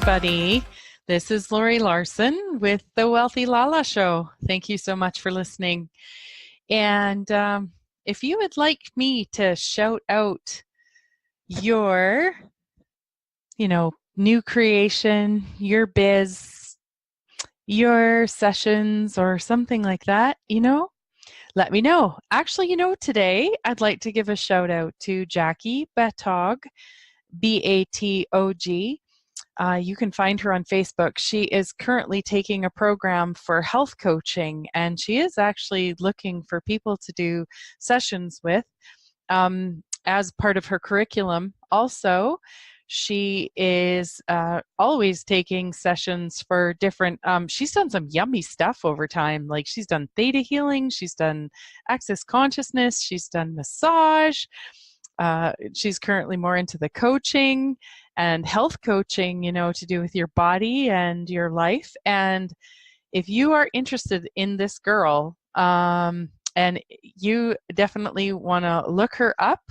everybody. This is Lori Larson with the Wealthy Lala Show. Thank you so much for listening. And if you would like me to shout out your, new creation, your biz, your sessions, or something like that, let me know. Actually, today I'd like to give a shout out to Jackie Batog, Batog. You can find her on Facebook. She is currently taking a program for health coaching, and she is actually looking for people to do sessions with as part of her curriculum. Also, she is always taking sessions for different, she's done some yummy stuff over time. Like she's done theta healing, she's done access consciousness, she's done massage. She's currently more into the coaching and health coaching, to do with your body and your life. And if you are interested in this girl, and you definitely want to look her up,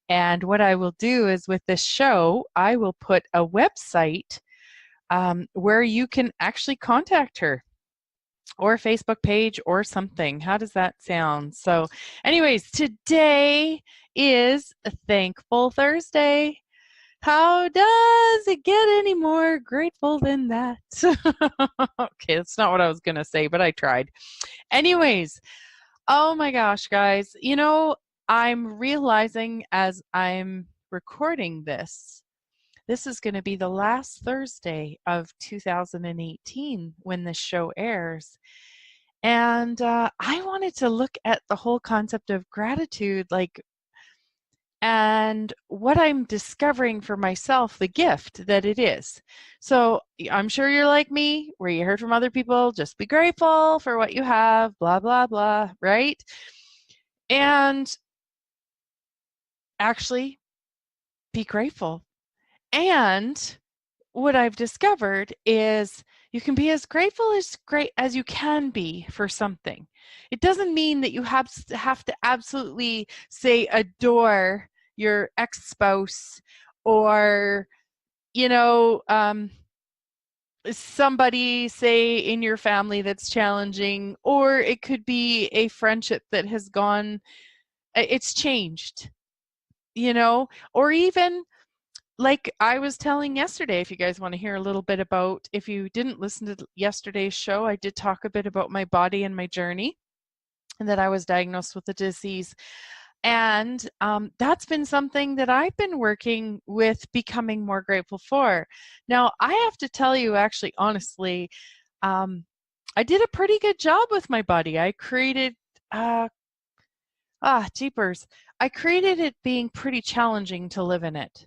and what I will do is with this show, I will put a website where you can actually contact her, or a Facebook page or something. How does that sound? So anyways, today is a Thankful Thursday. How does it get any more grateful than that? Okay, that's not what I was going to say, but I tried. Anyways, oh my gosh, guys, I'm realizing as I'm recording this is going to be the last Thursday of 2018 when this show airs. And I wanted to look at the whole concept of gratitude, and what I'm discovering for myself, the gift that it is. So I'm sure you're like me, where you heard from other people, just be grateful for what you have, blah, blah, blah, right? And actually be grateful. And what I've discovered is you can be as grateful as you can be for something. It doesn't mean that you have to absolutely say adore your ex-spouse, or somebody say in your family that's challenging, or it could be a friendship that has gone, it's changed, or even like I was telling yesterday, if you guys want to hear a little bit about, if you didn't listen to yesterday's show, I did talk a bit about my body and my journey, and that I was diagnosed with a disease. And that's been something that I've been working with, becoming more grateful for. Now, I have to tell you, actually, honestly, I did a pretty good job with my body. I created, jeepers, I created it being pretty challenging to live in it.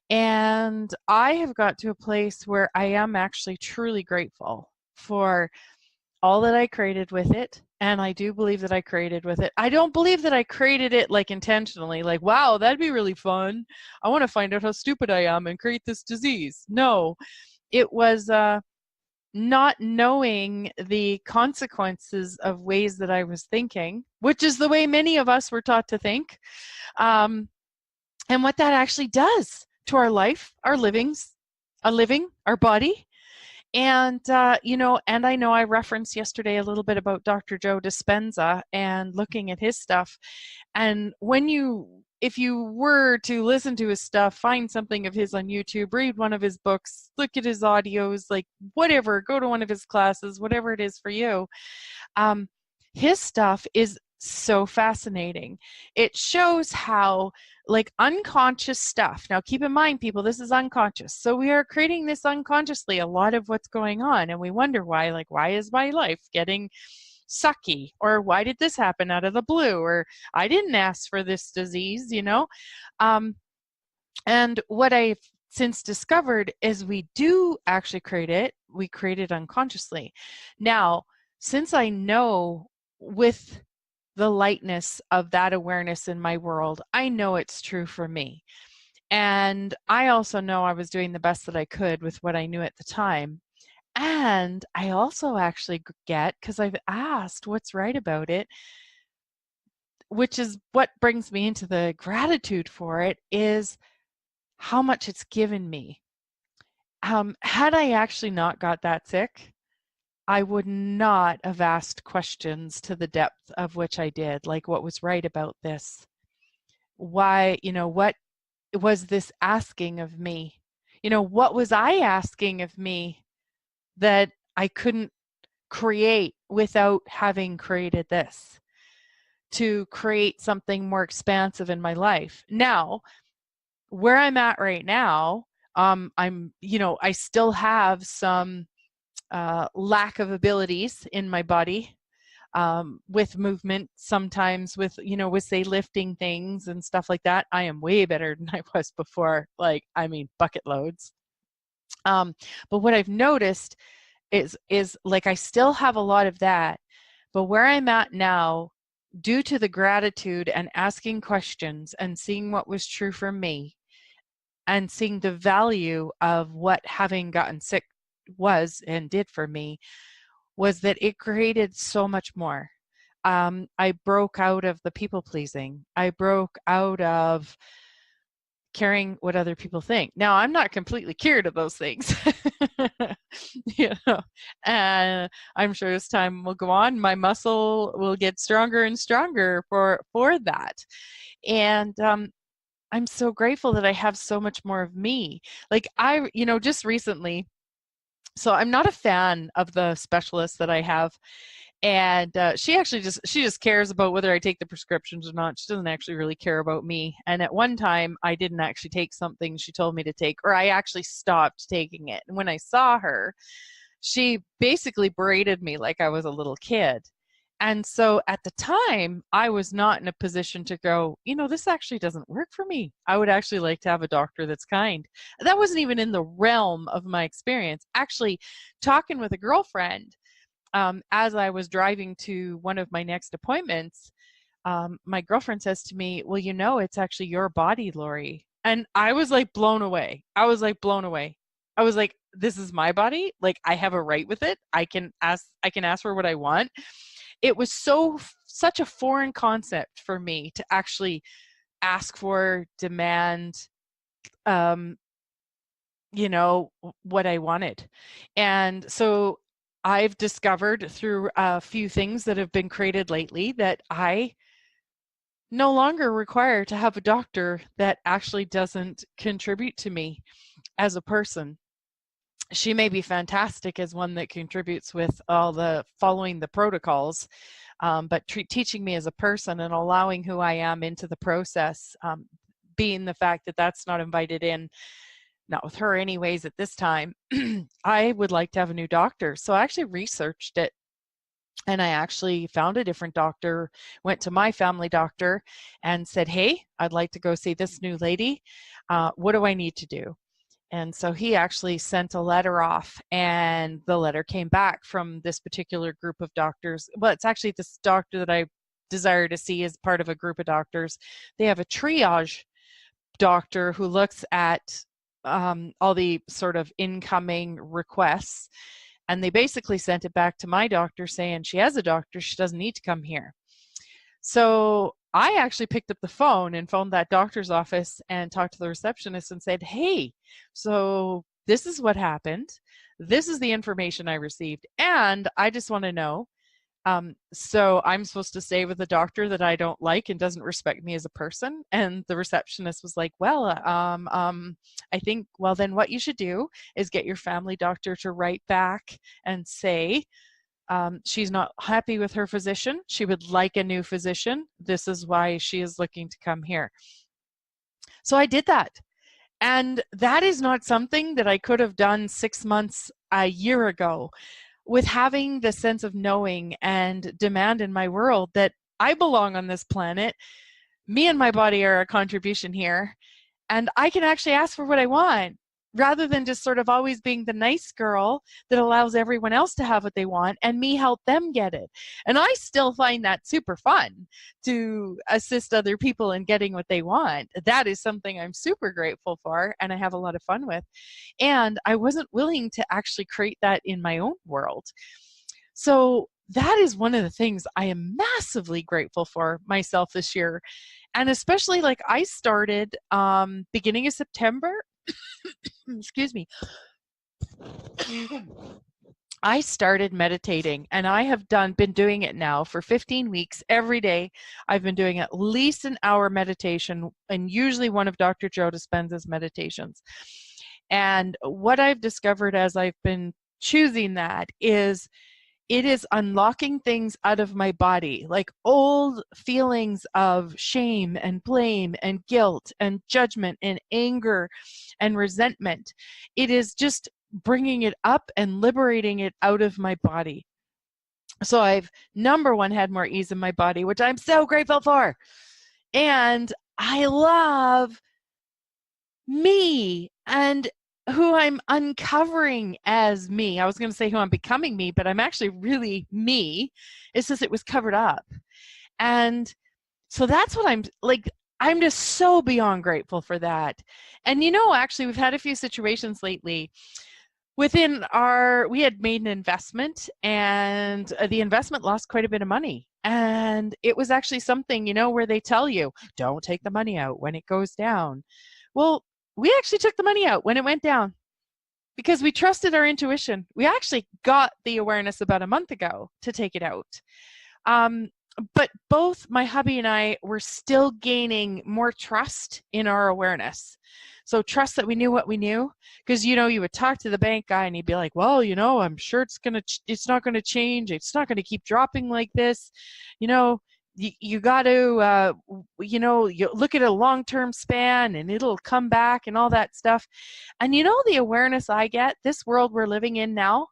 And I have got to a place where I am actually truly grateful for all that I created with it. And I do believe that I created with it. I don't believe that I created it like intentionally, like, wow, that'd be really fun. I want to find out how stupid I am and create this disease. No, it was not knowing the consequences of ways that I was thinking, which is the way many of us were taught to think. And what that actually does to our life, our our body. And, and I know I referenced yesterday a little bit about Dr. Joe Dispenza and looking at his stuff. And if you were to listen to his stuff, find something of his on YouTube, read one of his books, look at his audios, like whatever, go to one of his classes, whatever it is for you. His stuff is so fascinating. It shows how unconscious stuff. Now keep in mind, people, this is unconscious. So we are creating this unconsciously, a lot of what's going on. And we wonder why, why is my life getting sucky? Or why did this happen out of the blue? Or I didn't ask for this disease, And what I've since discovered is we do actually create it. We create it unconsciously. Now, since I know with the lightness of that awareness in my world, I know it's true for me. And I also know I was doing the best that I could with what I knew at the time. And I also actually get, because I've asked what's right about it, which is what brings me into the gratitude for it, is how much it's given me. Had I actually not got that sick, I would not have asked questions to the depth of which I did, like what was right about this? Why, what was this asking of me? What was I asking of me that I couldn't create without having created this, to create something more expansive in my life? Now, where I'm at right now, I still have some lack of abilities in my body, with movement, sometimes with say lifting things and stuff like that. I am way better than I was before, bucket loads. But what I've noticed is like I still have a lot of that, but where I'm at now, due to the gratitude and asking questions and seeing what was true for me and seeing the value of what having gotten sick was and did for me, was that it created so much more. I broke out of the people pleasing. I broke out of caring what other people think. Now, I'm not completely cured of those things, and I'm sure as time will go on, my muscle will get stronger and stronger for that. And I'm so grateful that I have so much more of me. Like just recently, so I'm not a fan of the specialist that I have, and she just cares about whether I take the prescriptions or not. She doesn't actually really care about me. And at one time, I didn't actually take something she told me to take, or I actually stopped taking it. And when I saw her, she basically berated me like I was a little kid. And so at the time, I was not in a position to go, this actually doesn't work for me. I would actually like to have a doctor that's kind. That wasn't even in the realm of my experience. Actually, talking with a girlfriend, as I was driving to one of my next appointments, my girlfriend says to me, well, it's actually your body, Lori. And I was like blown away. I was like, this is my body. Like, I have a right with it. I can ask for what I want. It was such a foreign concept for me to actually ask for, demand, what I wanted. And so I've discovered through a few things that have been created lately that I no longer require to have a doctor that actually doesn't contribute to me as a person. She may be fantastic as one that contributes with all the following the protocols, but teaching me as a person and allowing who I am into the process, being the fact that that's not invited in, not with her anyways at this time, I would like to have a new doctor. So I actually researched it, and I actually found a different doctor, went to my family doctor and said, hey, I'd like to go see this new lady. What do I need to do? And so he actually sent a letter off, and the letter came back from this particular group of doctors. Well, it's actually this doctor that I desire to see as part of a group of doctors. They have a triage doctor who looks at all the sort of incoming requests. And they basically sent it back to my doctor saying she has a doctor, she doesn't need to come here. So I actually picked up the phone and phoned that doctor's office and talked to the receptionist and said, hey, so this is what happened. This is the information I received. And I just want to know, so I'm supposed to stay with a doctor that I don't like and doesn't respect me as a person? And the receptionist was like, well, I think, well, then what you should do is get your family doctor to write back and say, she's not happy with her physician. She would like a new physician. This is why she is looking to come here. So I did that. And that is not something that I could have done 6 months, a year ago, with having the sense of knowing and demand in my world that I belong on this planet. Me and my body are a contribution here, and I can actually ask for what I want, rather than just sort of always being the nice girl that allows everyone else to have what they want and me help them get it. And I still find that super fun to assist other people in getting what they want. That is something I'm super grateful for and I have a lot of fun with. And I wasn't willing to actually create that in my own world. So that is one of the things I am massively grateful for myself this year. And especially like I started beginning of September, excuse me, I started meditating, and I have been doing it now for 15 weeks every day. I've been doing at least an hour meditation, and usually one of Dr. Joe Dispenza's meditations. And what I've discovered as I've been choosing that is it is unlocking things out of my body, like old feelings of shame and blame and guilt and judgment and anger and resentment. It is just bringing it up and liberating it out of my body. So I've, number one, had more ease in my body, which I'm so grateful for. And I love me and who I'm uncovering as me. I was going to say who I'm becoming me, but I'm actually really me. It's just it was covered up. And so that's what I'm like. I'm just so beyond grateful for that. And actually, we've had a few situations lately within we had made an investment, and the investment lost quite a bit of money. And it was actually something, where they tell you, don't take the money out when it goes down. Well, we actually took the money out when it went down because we trusted our intuition. We actually got the awareness about a month ago to take it out. But both my hubby and I were still gaining more trust in our awareness. So trust that we knew what we knew, because you would talk to the bank guy and he'd be like, well, I'm sure it's not going to change. It's not going to keep dropping like this. You got to, you look at a long-term span and it'll come back and all that stuff. And the awareness I get, this world we're living in now,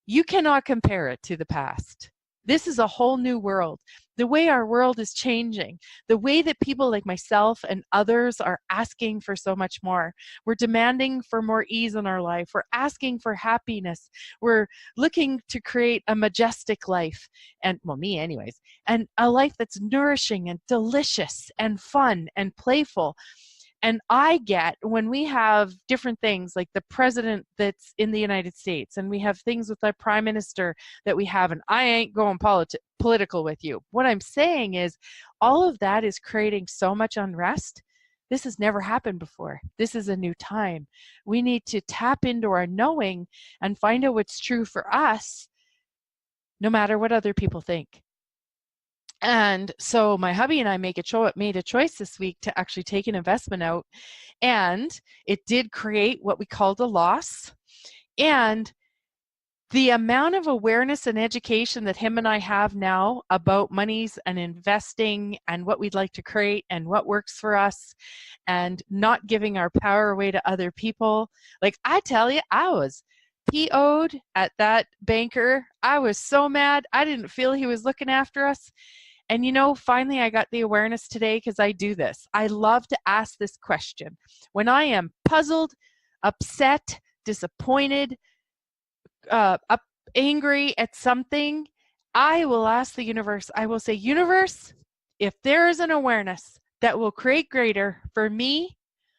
you cannot compare it to the past. This is a whole new world. The way our world is changing, the way that people like myself and others are asking for so much more. We're demanding for more ease in our life. We're asking for happiness. We're looking to create a majestic life, and well, me anyways, and a life that's nourishing and delicious and fun and playful. And I get when we have different things like the president that's in the United States, and we have things with our prime minister that we have, and I ain't going political with you. What I'm saying is all of that is creating so much unrest. This has never happened before. This is a new time. We need to tap into our knowing and find out what's true for us, no matter what other people think. And so my hubby and I made a choice this week to actually take an investment out, and it did create what we called a loss. And the amount of awareness and education that him and I have now about monies and investing and what we'd like to create and what works for us and not giving our power away to other people. Like I tell you, I was PO'd at that banker. I was so mad. I didn't feel he was looking after us. And finally I got the awareness today, because I do this. I love to ask this question. When I am puzzled, upset, disappointed, angry at something, I will ask the universe. I will say, universe, if there is an awareness that will create greater for me,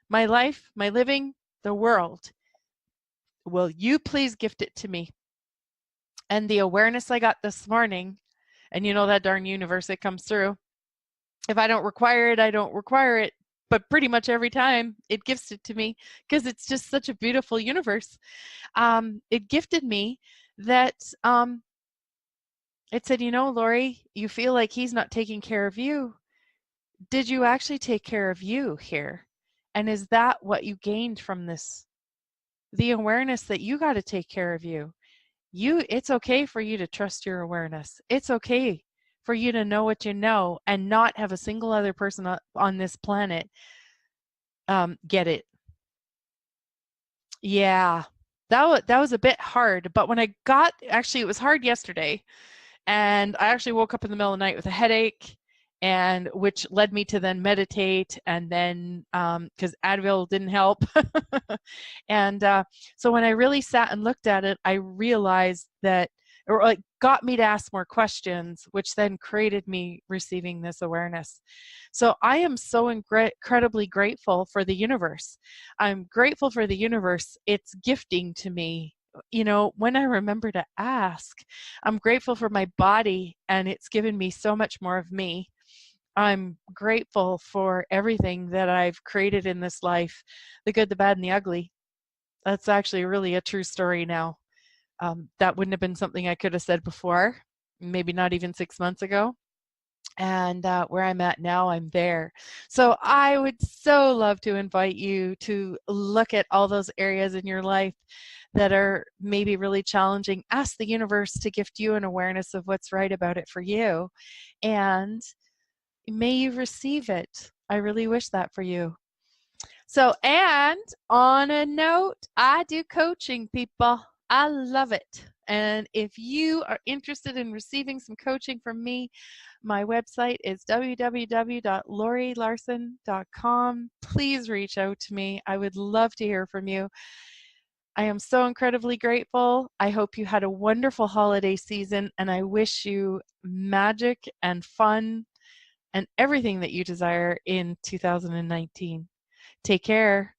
my life, my living, the world, will you please gift it to me? And the awareness I got this morning, and that darn universe, it comes through. If I don't require it, I don't require it. But pretty much every time it gifts it to me, because it's just such a beautiful universe. It gifted me that it said, Lori, you feel like he's not taking care of you. Did you actually take care of you here? And is that what you gained from this? The awareness that you got to take care of you. It's okay for you to trust your awareness. It's okay for you to know what you know and not have a single other person on this planet get it. Yeah, that was a bit hard. But when actually, it was hard yesterday, and I actually woke up in the middle of the night with a headache, and which led me to then meditate, and then because Advil didn't help. And so when I really sat and looked at it, I realized that, or like got me to ask more questions, which then created me receiving this awareness. So I am so incredibly grateful for the universe. I'm grateful for the universe. It's gifting to me, when I remember to ask. I'm grateful for my body, and it's given me so much more of me. I'm grateful for everything that I've created in this life, the good, the bad, and the ugly. That's actually really a true story now. That wouldn't have been something I could have said before, maybe not even 6 months ago. And where I'm at now, I'm there. So I would so love to invite you to look at all those areas in your life that are maybe really challenging. Ask the universe to gift you an awareness of what's right about it for you. And may you receive it. I really wish that for you. So, and on a note, I do coaching, people. I love it. And if you are interested in receiving some coaching from me, my website is www.lorilarson.com. Please reach out to me. I would love to hear from you. I am so incredibly grateful. I hope you had a wonderful holiday season, and I wish you magic and fun and everything that you desire in 2019. Take care.